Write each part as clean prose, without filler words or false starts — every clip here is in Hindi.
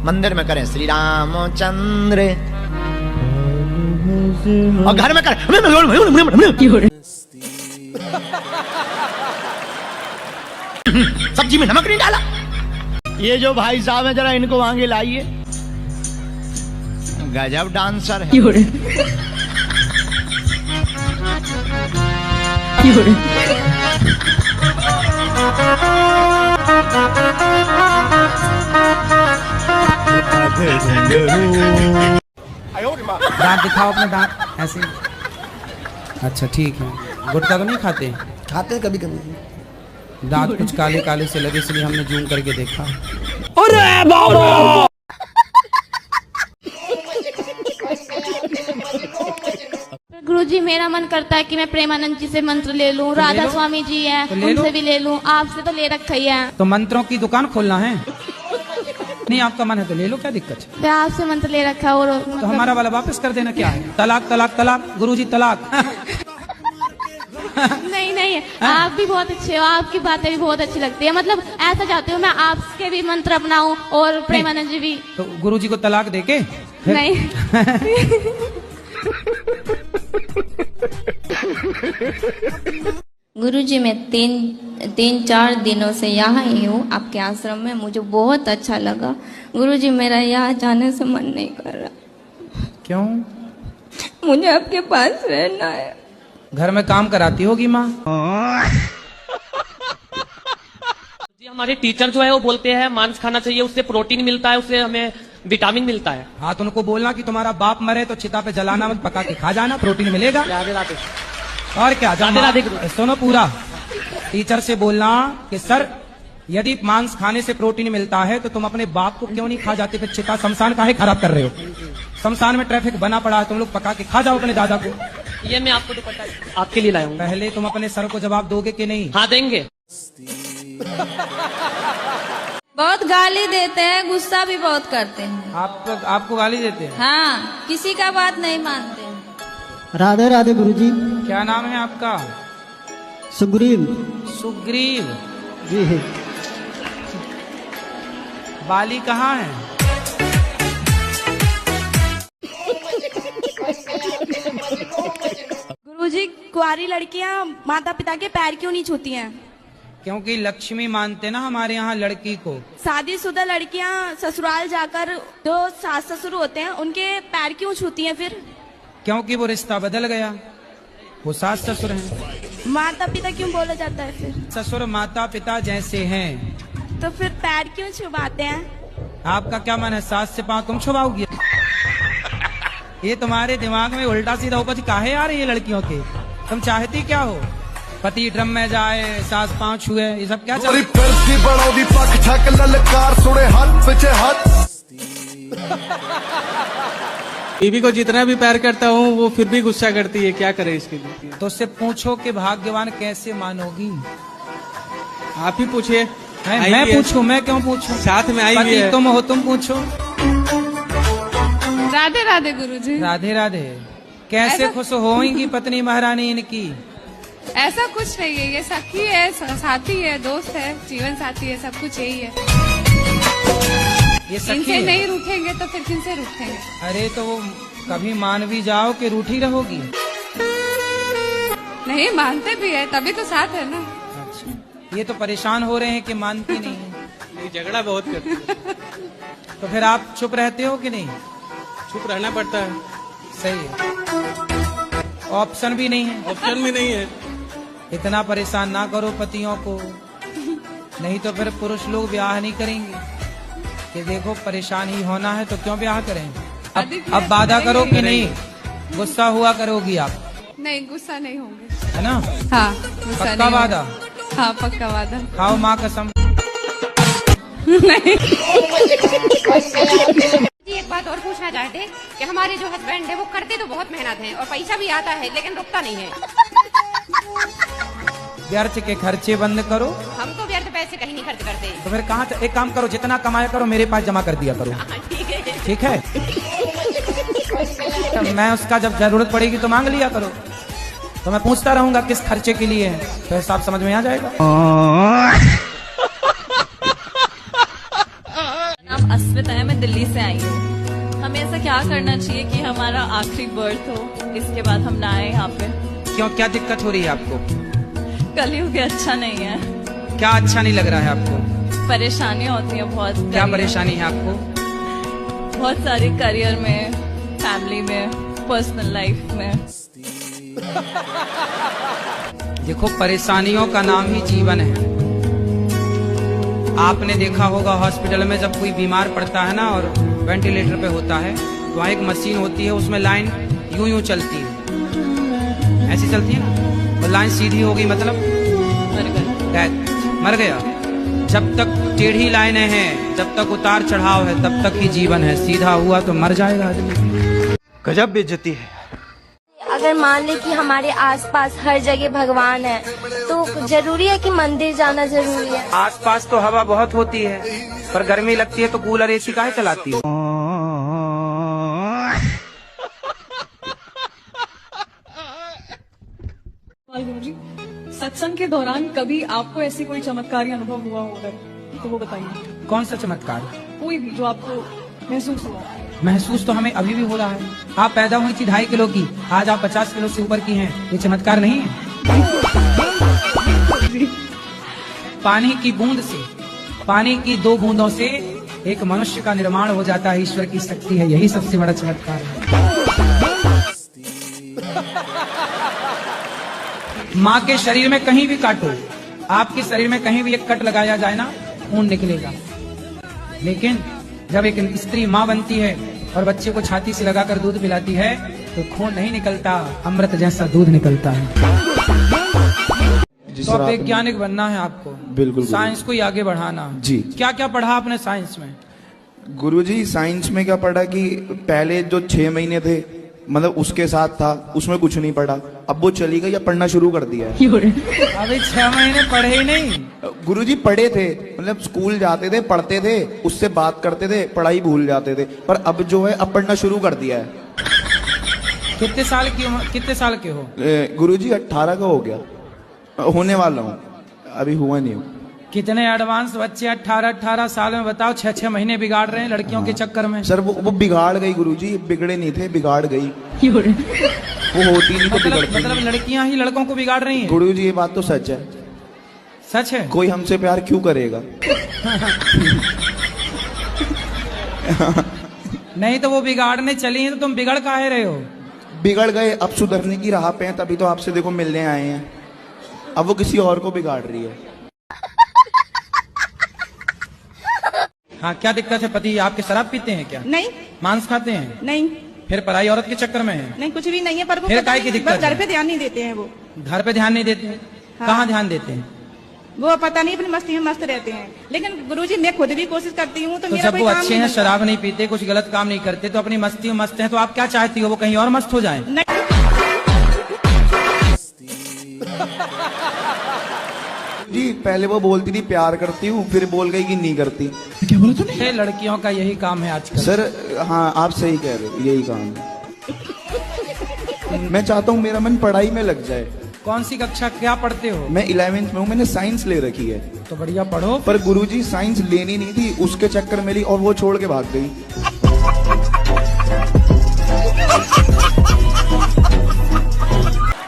मंदिर में करें श्री रामचंद्र और घर में करें सब्जी में नमक नहीं डाला। ये जो भाई साहब है जरा इनको आगे लाइए, गजब डांसर है। दांत दिखाओ अपने दांत ऐसे। अच्छा ठीक है। गुटखा तो नहीं खाते? खाते कभी कभी। दांत कुछ काले काले से लगे इसलिए हमने जूम करके देखा। अरे बाबा गुरुजी मेरा मन करता है कि मैं प्रेमानंद जी से मंत्र ले लूं, राधा स्वामी जी हैं उनसे भी ले लूं, आपसे तो ले रखा ही है। तो मंत्रों की दुकान खोलना है? नहीं आपका मन है तो ले लो, क्या दिक्कत है? मैं आपसे मंत्र ले रखा है और तो हमारा वाला वापस कर देना, क्या है? तलाक तलाक तलाक गुरुजी तलाक। नहीं नहीं आप भी बहुत अच्छे हो, आपकी बातें भी बहुत अच्छी लगती है। मतलब ऐसा चाहती हूँ मैं आपके भी मंत्र अपनाऊं और प्रेमानंद जी भी। तो गुरुजी को तलाक देके नहीं गुरुजी मैं तीन चार दिनों से यहाँ ही हूँ आपके आश्रम में, मुझे बहुत अच्छा लगा। गुरुजी मेरा यहाँ जाने से मन नहीं कर रहा। क्यों? मुझे आपके पास रहना है। घर में काम कराती होगी माँ? जी हमारे टीचर जो है वो बोलते हैं मांस खाना चाहिए, उससे प्रोटीन मिलता है, उससे हमें विटामिन मिलता है। हाँ तो उनको बोलना कि तुम्हारा बाप मरे तो चिता पे जलाना मत, पका के खा जाना, प्रोटीन मिलेगा। राधे राधे। और क्या? राधे राधे। सुनो पूरा, टीचर से बोलना कि सर यदि मांस खाने से प्रोटीन मिलता है तो तुम अपने बाप को क्यों नहीं खा जाते, फिर चिता शमशान काहे खराब कर रहे हो? शमशान में ट्रैफिक बना पड़ा है, तुम लोग पका के खा जाओ अपने दादा को। ये मैं आपको दुपट्टा आपके लिए लाया हूँ। पहले तुम अपने सर को जवाब दोगे कि नहीं? हाँ देंगे। बहुत गाली देते हैं, गुस्सा भी बहुत करते हैं। आपको गाली देते हैं? हाँ, किसी का बात नहीं मानते हैं। राधे राधे गुरुजी। क्या नाम है आपका? सुग्रीव। सुग्रीव जी। बाली कहाँ है? गुरुजी कुंवारी लड़कियां माता पिता के पैर क्यों नहीं छूती हैं? क्योंकि लक्ष्मी मानते ना हमारे यहाँ लड़की को। शादीशुदा लड़कियां ससुराल जाकर जो सास ससुर होते हैं उनके पैर क्यों छूती हैं फिर? क्योंकि वो रिश्ता बदल गया, वो सास ससुर हैं। माता पिता क्यों बोला जाता है फिर? ससुर माता पिता जैसे हैं। तो फिर पैर क्यों छुपाते हैं? आपका क्या मन है सास से पाँव तुम छुपाओगी? ये तुम्हारे दिमाग में उल्टा सीधा उपज काहे आ रही है लड़कियों के? तुम चाहती क्या हो? पति ड्रम में जाए, सास पाँव छुए, ये सब क्या चल बीवी को जितना भी प्यार करता हूँ वो फिर भी गुस्सा करती है, क्या करे इसके लिए? तो उससे पूछो कि भाग्यवान कैसे मानोगी? आप ही पूछिए। मैं पूछूं? मैं क्यों पूछूं? साथ में आई हुई है। तुम हो, तुम पूछो। राधे राधे गुरुजी। राधे राधे। कैसे खुश होंगी पत्नी महारानी इनकी? ऐसा कुछ नहीं है, ये सखी है, साथी है, दोस्त है, जीवन साथी है, सब कुछ यही है। ये सखी इनसे है? नहीं रूठेंगे तो फिर किनसे रूठेंगे? अरे तो वो कभी मान भी जाओ कि रूठी रहोगी? नहीं मानते भी है, तभी तो साथ है ना। अच्छा, ये तो परेशान हो रहे हैं कि मानती नहीं है। ये झगड़ा बहुत करती है। तो फिर आप चुप रहते हो कि नहीं? चुप रहना पड़ता है। सही है, ऑप्शन भी नहीं है। ऑप्शन भी नहीं है। इतना परेशान ना करो पतियों को, नहीं तो फिर पुरुष लोग ब्याह नहीं करेंगे कि देखो परेशान ही होना है तो क्यों ब्याह करेंगे? अब वादा करो कि नहीं गुस्सा हुआ करोगी आप? नहीं गुस्सा नहीं होंगे, है ना? हाँ गुस्सा पक्का नहीं वादा? होंगे। हाँ पक्का वादा। खाओ माँ कसम। नहीं। जी एक बात और पूछना चाहते कि हमारे जो हस्बैंड है वो करते तो बहुत मेहनत है और पैसा भी आता है लेकिन रुकता नहीं है। व्यर्थ के खर्चे बंद करो। हम तो व्यर्थ पैसे कहीं नहीं खर्च करते। तो फिर कहाँ? एक काम करो, जितना कमाया करो मेरे पास जमा कर दिया करो। ठीक है? तो मैं उसका जब जरूरत पड़ेगी तो मांग लिया करो, तो मैं पूछता रहूंगा किस खर्चे के लिए है, तो हिसाब समझ में आ जाएगा। नाम अश्विन बताया मैं दिल्ली से आई हूँ। हमें ऐसा क्या करना चाहिए कि हमारा आखिरी बर्थ हो, इसके बाद हम ना आए यहाँ पे? क्यों, क्या दिक्कत हो रही है आपको? कलयुग अच्छा नहीं है। क्या अच्छा नहीं लग रहा है आपको? परेशानियाँ होती हैं बहुत। क्या परेशानी है आपको? बहुत सारी, करियर में, फैमिली में, पर्सनल लाइफ में। देखो, परेशानियों का नाम ही जीवन है। आपने देखा होगा हॉस्पिटल में जब कोई बीमार पड़ता है ना और वेंटिलेटर पे होता है तो वहाँ एक मशीन होती है, उसमें लाइन यूं यूं चलती है, ऐसी चलती है ना, और लाइन सीधी हो गई मतलब मर गया। जब तक टेढ़ी लाइनें हैं, जब तक उतार चढ़ाव है, तब तक ही जीवन है। सीधा हुआ तो मर जाएगा आदमी। गजब बेइज्जती है। अगर मान ले कि हमारे आसपास हर जगह भगवान है तो जरूरी है कि मंदिर जाना जरूरी है। आसपास तो हवा बहुत होती है, पर गर्मी लगती है तो कूलर एसी काहे चलाती है? गुरुजी, सत्संग के दौरान कभी आपको ऐसी कोई चमत्कारी अनुभव हुआ होगा तो वो बताइए। कौन सा चमत्कार? कोई भी जो आपको महसूस हुआ। महसूस तो हमें अभी भी हो रहा है। आप पैदा हुई थी 2.5 किलो की, आज आप 50 किलो से ऊपर की हैं। ये चमत्कार नहीं है? पानी की बूंद से, पानी की 2 बूंदों से एक मनुष्य का निर्माण हो जाता है। ईश्वर की शक्ति है, यही सबसे बड़ा चमत्कार है। माँ के शरीर में कहीं भी काटो, आपके शरीर में कहीं भी एक कट लगाया जाए ना, खून निकलेगा। लेकिन जब एक स्त्री माँ बनती है और बच्चे को छाती से लगाकर दूध पिलाती है तो खून नहीं निकलता, अमृत जैसा दूध निकलता है। तो अब वैज्ञानिक बनना है आपको। बिल्कुल। साइंस को ही आगे बढ़ाना जी। क्या क्या पढ़ा आपने साइंस में? गुरुजी, साइंस में क्या पढ़ा कि पहले जो 6 महीने थे, मतलब उसके साथ था, उसमें कुछ नहीं पढ़ा। अब वो चली गई, अब पढ़ना शुरू कर दिया है। अभी 6 महीने पढ़े ही नहीं? गुरुजी पढ़े थे, मतलब स्कूल जाते थे, पढ़ते थे, उससे बात करते थे, पढ़ाई भूल जाते थे, पर अब जो है अब पढ़ना शुरू कर दिया है। कितने साल की उम्र, कितने साल के हो? गुरुजी 18 का हो गया, होने वाला हूँ, अभी हुआ नहीं हूँ। कितने एडवांस बच्चे 18 साल में, बताओ। 6 महीने बिगाड़ रहे हैं लड़कियों के चक्कर में। सर वो बिगाड़ गई गुरुजी, बिगड़े नहीं थे, बिगाड़ गई। वो होती नहीं तो बिगड़ती। मतलब लड़कियां ही लड़कों को बिगाड़ रही हैं? गुरुजी ये बात तो सच है। सच है? कोई हमसे प्यार क्यों करेगा? नहीं तो वो बिगाड़ने चली हैं तो तुम बिगड़ काहे रहे हो? बिगड़ गए, अब सुधरने की राह पे हैं, तभी तो आपसे देखो मिलने आए हैं। अब वो किसी और को बिगाड़ रही है। हाँ, क्या दिक्कत है? पति आपके शराब पीते हैं क्या? नहीं। मांस खाते हैं? नहीं। फिर पराई औरत के चक्कर में है? नहीं, कुछ भी नहीं है, पर वो फिर काय की दिक्कत? घर पे ध्यान नहीं देते हैं। वो घर पे ध्यान नहीं देते हैं? हाँ। कहाँ ध्यान देते हैं? वो पता नहीं, अपनी मस्ती में मस्त रहते हैं। लेकिन गुरुजी मैं खुद भी कोशिश करती हूँ तो मेरा जब कोई वो काम अच्छे नहीं हैं, बनता। शराब नहीं पीते, कुछ गलत काम नहीं करते, तो अपनी मस्ती में मस्त हैं, तो आप क्या चाहती हो वो कहीं और मस्त हो जाए? जी पहले वो बोलती थी प्यार करती हूँ, फिर बोल गई कि नहीं करती। क्या बोला तूने? लड़कियों का यही काम है आजकल। सर हाँ, आप सही कह रहे हो, यही काम है। मैं चाहता हूँ मेरा मन पढ़ाई में लग जाए। कौन सी कक्षा, क्या पढ़ते हो? मैं 11वीं में हूँ, मैंने साइंस ले रखी है। तो बढ़िया पढ़ो। पर गुरुजी साइंस लेनी नहीं थी, उसके चक्कर में ली और वो छोड़ के भाग गई।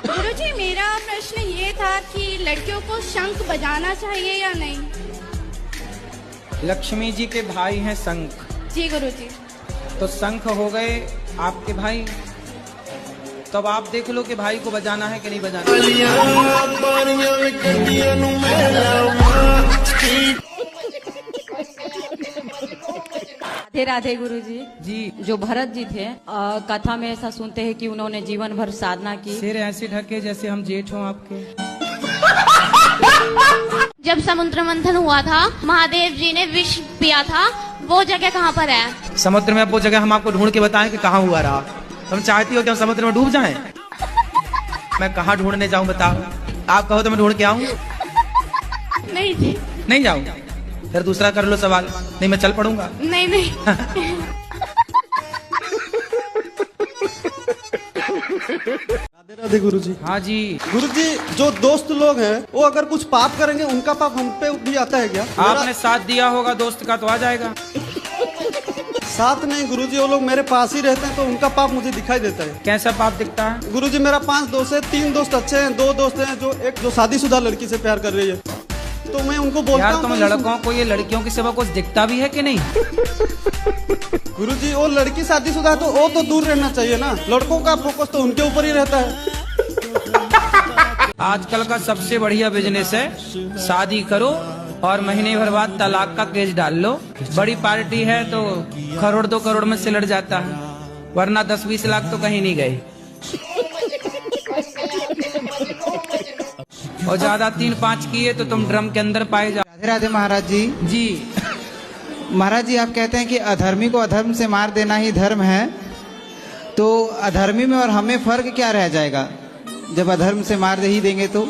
गुरुजी मेरा प्रश्न ये था कि लड़कियों को शंख बजाना चाहिए या नहीं? लक्ष्मी जी के भाई हैं शंख। जी गुरुजी। तो शंख हो गए आपके भाई, तब आप देख लो कि भाई को बजाना है कि नहीं बजाना। राधे राधे गुरुजी। जी। जो भरत जी थे, कथा में ऐसा सुनते हैं कि उन्होंने जीवन भर साधना की। सिर ऐसे ढके जैसे हम जेठ हों आपके। जब समुद्र मंथन हुआ था, महादेव जी ने विष पिया था, वो जगह कहाँ पर है? समुद्र में। अब वो जगह हम आपको ढूंढ के बताएं कि कहाँ हुआ रहा? तुम चाहती हो कि हम समुद्र में डूब जाएं? मैं कहाँ ढूंढने जाऊं बताओ? आप कहो तो मैं ढूंढ के आऊं? नहीं जी। नहीं जाऊं? फिर दूसरा कर लो सवाल। नहीं मैं चल पड़ूंगा। नहीं नहीं। राधे राधे गुरुजी। हाँ जी। गुरुजी, जो दोस्त लोग हैं वो अगर कुछ पाप करेंगे, उनका पाप हम पे भी आता है क्या? आपने साथ दिया होगा दोस्त का तो आ जाएगा। साथ नहीं गुरुजी, वो लोग मेरे पास ही रहते हैं तो उनका पाप मुझे दिखाई देता है। कैसा पाप दिखता है? गुरुजी मेरा 5 दोस्त है, 3 दोस्त अच्छे हैं, 2 दोस्त हैं जो शादीशुदा लड़की से प्यार कर रही है, तो मैं उनको बोलता हूँ। यार तुम लड़कों को ये लड़कियों के सिवा कुछ दिखता भी है कि नहीं? गुरुजी वो लड़की शादीशुदा तो वो तो दूर रहना चाहिए ना, लड़कों का फोकस तो उनके ऊपर ही रहता है। आजकल का सबसे बढ़िया बिजनेस है, शादी करो और महीने भर बाद तलाक का केस डाल लो। बड़ी पार्टी है तो करोड़ 2 करोड़ में सिलट जाता है, वरना 10-20 लाख तो कहीं नहीं गए। और ज्यादा 3-5 किए तो तुम ड्रम के अंदर पाए जा। राधे राधे महाराज जी। जी महाराज जी, आप कहते हैं कि अधर्मी को अधर्म से मार देना ही धर्म है, तो अधर्मी में और हमें फर्क क्या रह जाएगा? जब अधर्म से मार ही देंगे तो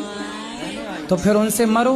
फिर उनसे मरो।